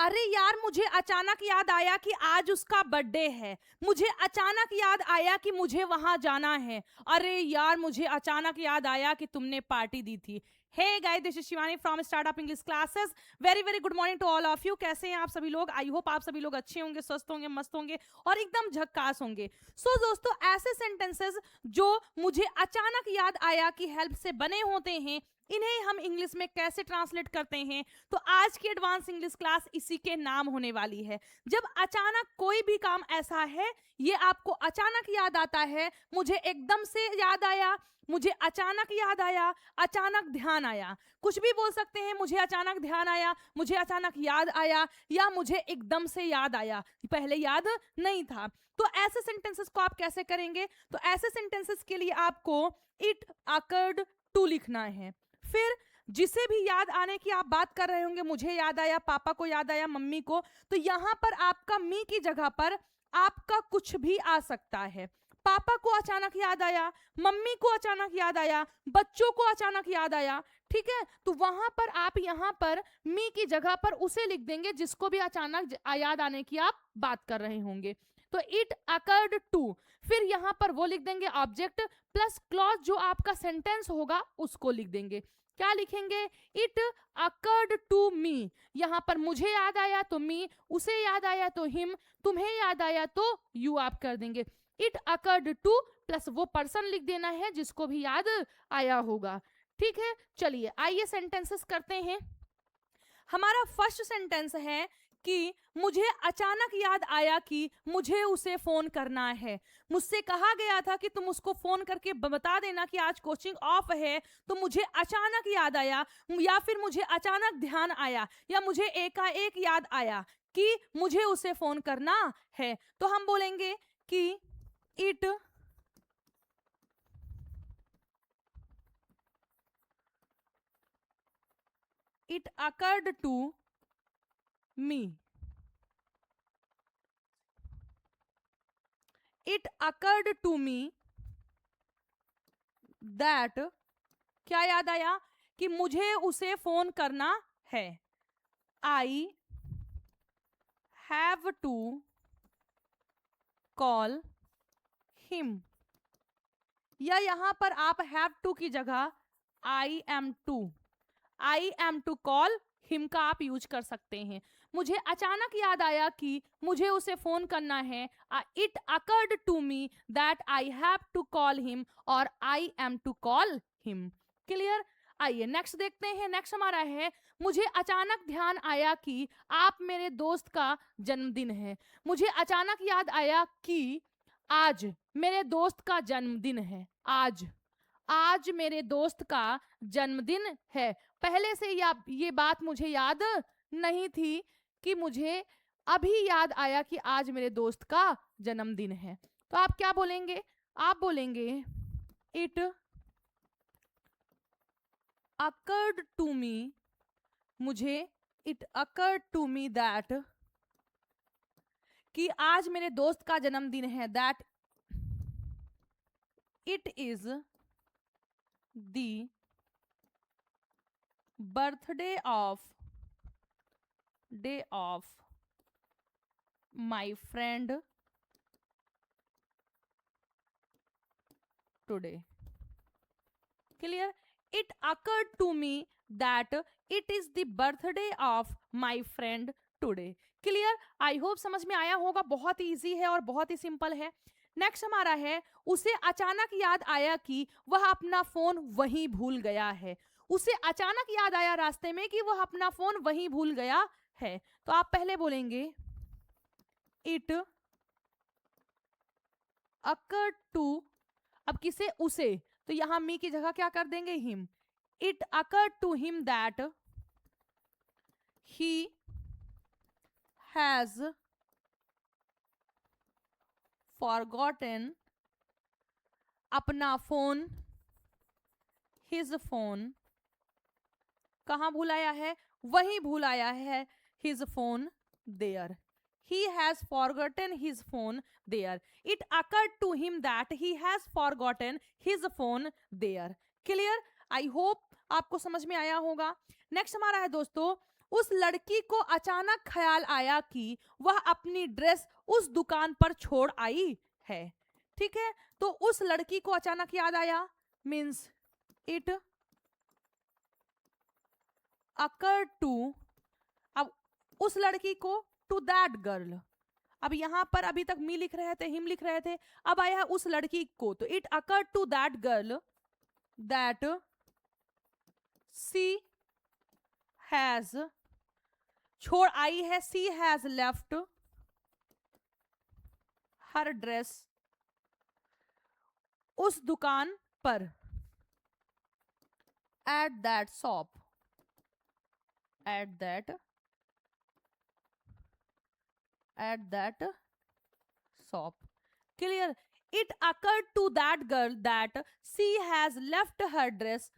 अरे यार मुझे अचानक याद आया कि आज उसका बर्थडे है, मुझे अचानक याद आया कि मुझे वहां जाना है, अरे यार मुझे अचानक याद आया कि तुमने पार्टी दी थी। Hey guys, this is Shivani from startup English classes. Very very good morning to all of you. कैसे हैं आप सभी लोग? आई होप आप सभी लोग अच्छे होंगे, स्वस्थ होंगे, मस्त होंगे और एकदम झक्कास होंगे। सो दोस्तों, ऐसे सेंटेंसेस जो मुझे अचानक याद आया कि हेल्प से बने होते हैं, इन्हें हम इंग्लिश में कैसे ट्रांसलेट करते हैं, तो आज की एडवांस इंग्लिश क्लास इसी के नाम होने वाली है। जब अचानक कोई भी काम ऐसा है, ये आपको अचानक याद आता है, मुझे एकदम से याद आया, मुझे अचानक याद आया, अचानक ध्यान आया, कुछ भी बोल सकते हैं। मुझे अचानक ध्यान आया, मुझे अचानक याद आया, या मुझे एकदम से याद आया, पहले याद नहीं था। तो ऐसे सेंटेंसेस को आप कैसे करेंगे? तो ऐसे सेंटेंसेस के लिए आपको इट अकर्ड टू लिखना है। फिर जिसे भी याद आने की आप बात कर रहे होंगे, मुझे याद आया, पापा को याद आया, मम्मी को, तो यहां पर आपका मी की जगह पर आपका कुछ भी आ सकता है। पापा को अचानक याद आया, मम्मी को अचानक याद आया, बच्चों को अचानक याद आया, ठीक है। तो वहां पर आप यहां पर मी की जगह पर उसे लिख देंगे जिसको भी अचानक याद आने की आप बात कर रहे होंगे। तो इट अकर्ड टू, फिर यहां पर वो लिख देंगे ऑब्जेक्ट प्लस क्लॉज, जो आपका सेंटेंस होगा उसको लिख देंगे। क्या लिखेंगे? इट अकर्ड टू मी, यहां पर मुझे याद आया तो मी, उसे याद आया तो हिम, तुम्हें याद आया तो यू आप कर देंगे। इट अकर्ड टू प्लस वो पर्सन लिख देना है जिसको भी याद आया होगा, ठीक है। चलिए आइए सेंटेंसेस करते हैं। हमारा फर्स्ट सेंटेंस है कि मुझे अचानक याद आया कि मुझे उसे फोन करना है। मुझसे कहा गया था कि तुम उसको फोन करके बता देना कि आज कोचिंग ऑफ है, तो मुझे अचानक याद आया, या फिर मुझे अचानक ध्यान आया, या मुझे एकाएक याद आया कि मुझे उसे फोन करना है। तो हम बोलेंगे कि it it occurred to me, it occurred to me that, क्या याद आया? कि मुझे उसे फोन करना है। I have to call him, या यहां पर आप हैव टू की जगह I am to call him का आप यूज कर सकते हैं। मुझे अचानक याद आया कि मुझे उसे फोन करना है। It occurred to me that I have to call him, और I am to call him. Clear? आइए नेक्स्ट देखते हैं। नेक्स्ट हमारा है, मुझे अचानक ध्यान आया कि आप मेरे दोस्त का जन्मदिन है। मुझे अचानक याद आया कि आज मेरे दोस्त का जन्मदिन है। आज मेरे दोस्त का जन्मदिन है। पहले से ये बात मुझे याद नहीं थी कि मुझे अभी याद आया कि आज मेरे दोस्त का जन्मदिन है। तो आप क्या बोलेंगे? आप बोलेंगे इट अकर्ड टू मी, मुझे it occurred to me that, कि आज मेरे दोस्त का जन्मदिन है, that it is the birthday of my friend today. Clear? It occurred to me that it is the birthday of my friend today. Clear? I hope समझ में आया होगा। बहुत ही ईजी है और बहुत ही सिंपल है। नेक्स्ट हमारा है, उसे अचानक याद आया कि वह अपना फोन वहीं भूल गया है। उसे अचानक याद आया रास्ते में कि वह अपना फोन वहीं भूल गया है। तो आप पहले बोलेंगे इट अकर्ड टू, अब किसे? उसे, तो यहां मी की जगह क्या कर देंगे? Him. It occurred to him that he has forgotten अपना फोन, हिज फोन, कहां भूलाया है? वहीं भूलाया है, his phone there. He has forgotten his phone there. It occurred to him that he has forgotten his phone there. Clear? I hope आपको समझ में आया होगा। नेक्स्ट हमारा है दोस्तों, उस लड़की को अचानक ख्याल आया कि वह अपनी ड्रेस उस दुकान पर छोड़ आई है। ठीक है, तो उस लड़की को अचानक याद आया मीन्स इट अकर टू, अब उस लड़की को टू दैट गर्ल, अब यहां पर अभी तक मी लिख रहे थे, हिम लिख रहे थे, अब आया उस लड़की को, तो it occur to that girl that she has, छोड़ आई है, she has left her dress उस दुकान पर at that shop, at that shop. Clear? It occurred to that girl that she has left her dress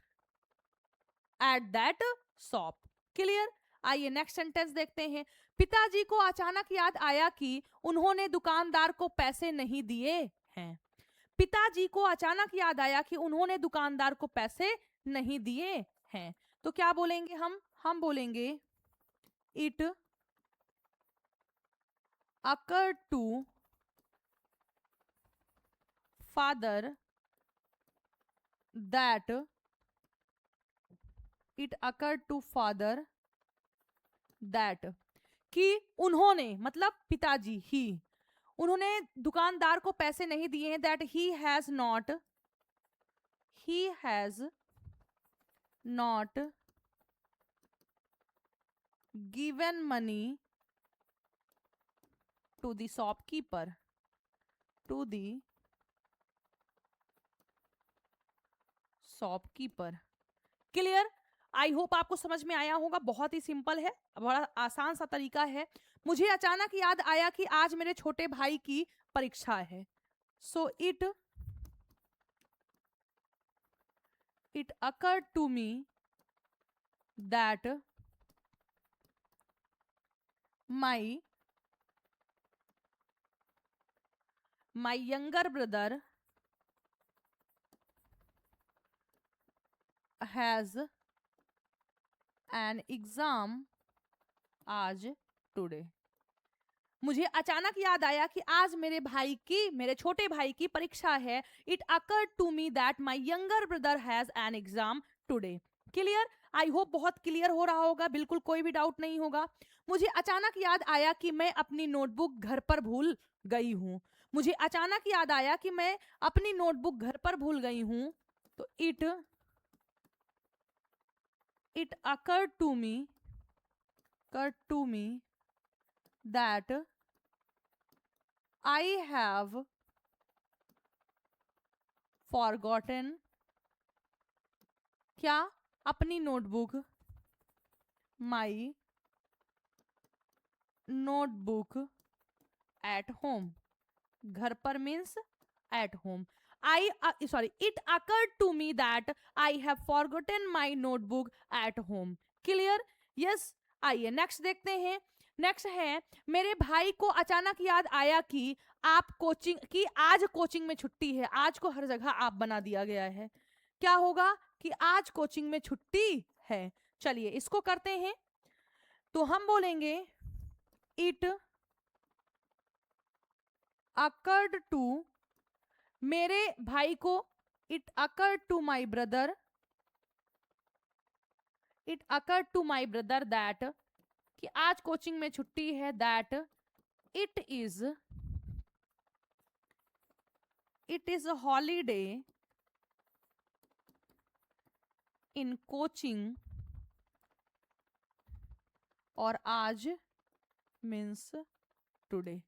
at that shop. Clear? आइए next sentence देखते हैं। पिताजी को अचानक याद आया कि उन्होंने दुकानदार को पैसे नहीं दिए हैं। पिताजी को अचानक याद आया कि उन्होंने दुकानदार को पैसे नहीं दिए हैं, तो क्या बोलेंगे हम बोलेंगे it occurred to father that, it occurred to father that, कि उन्होंने मतलब पिताजी ही, उन्होंने दुकानदार को पैसे नहीं दिए हैं, that he has not given money to the shopkeeper, to the shopkeeper. Clear? I hope आपको समझ में आया होगा, बहुत ही सिंपल है, बड़ा आसान सा तरीका है। मुझे अचानक याद आया कि आज मेरे छोटे भाई की परीक्षा है, so it occurred to me that my younger brother has an exam आज टुडे। मुझे अचानक याद आया कि आज मेरे छोटे भाई की परीक्षा है। It occurred to me that my younger brother has an exam today. Clear? I hope बहुत क्लियर हो रहा होगा, बिल्कुल कोई भी डाउट नहीं होगा। मुझे अचानक याद आया कि मैं अपनी नोटबुक घर पर भूल गई हूं। मुझे अचानक याद आया कि मैं अपनी नोटबुक घर पर भूल गई हूं, तो it occurred to me that I have forgotten क्या? अपनी notebook, my notebook at home, घर पर means at home। it occurred to me that I have forgotten my notebook at home। Clear? Yes. आइए नेक्स्ट देखते हैं। Next है, मेरे भाई को अचानक याद आया कि आज कोचिंग में छुट्टी है। आज को हर जगह आप बना दिया गया है, क्या होगा कि आज कोचिंग में छुट्टी है। चलिए इसको करते हैं, तो हम बोलेंगे इट अकर्ड टू, मेरे भाई को, it occurred to my brother, that, कि आज कोचिंग में छुट्टी है, that it is holiday in coaching, और आज मीन्स टुडे।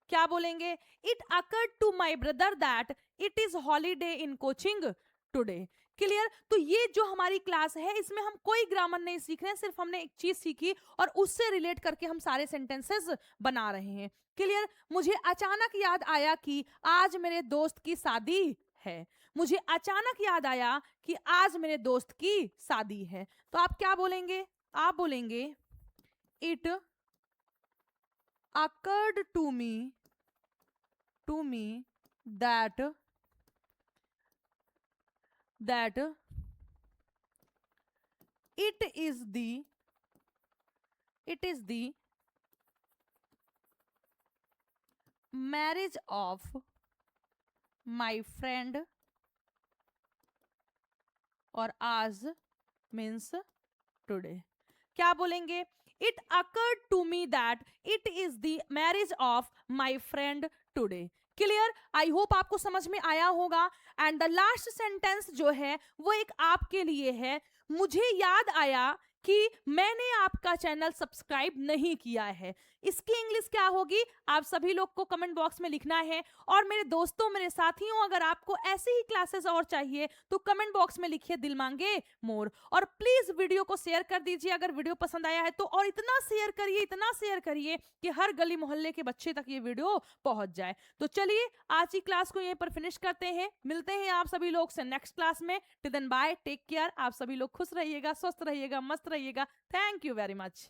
क्या बोलेंगे? It occurred to my brother that it is holiday in coaching today. Clear? तो ये जो हमारी क्लास है, इसमें हम कोई ग्रामर नहीं सीख रहे हैं, सिर्फ हमने एक चीज सीखी और उससे रिलेट करके हम सारे सेंटेंसेस बना रहे हैं। क्लियर? मुझे अचानक याद आया कि आज मेरे दोस्त की शादी है। मुझे अचानक याद आया कि आज मेरे दोस्त की शादी है, तो आप क्या बोलेंगे? आप बोलेंगे इट occurred to me that it is the it is the marriage of my friend, और आज मीन्स टुडे। क्या बोलेंगे? It occurred to me that it is the marriage of my friend today. Clear? I hope आपको समझ में आया होगा। And the last sentence जो है वो एक आपके लिए है। मुझे याद आया कि मैंने आपका चैनल सब्सक्राइब नहीं किया है। इसकी इंग्लिश क्या होगी? आप सभी लोग को कमेंट बॉक्स में लिखना है। और मेरे दोस्तों, मेरे साथियों, अगर आपको ऐसी ही क्लासेस और चाहिए तो कमेंट बॉक्स में लिखिए दिल मांगे मोर। और प्लीज वीडियो को शेयर कर दीजिए अगर वीडियो पसंद आया है तो, और इतना शेयर करिए कि हर गली मोहल्ले के बच्चे तक ये वीडियो पहुंच जाए। तो चलिए आज की क्लास को यहीं पर फिनिश करते हैं। मिलते हैं आप सभी लोग से नेक्स्ट क्लास में। Till then bye, take care. आप सभी लोग खुश रहिएगा, स्वस्थ रहिएगा, मस्त रहिएगा। Thank you very much.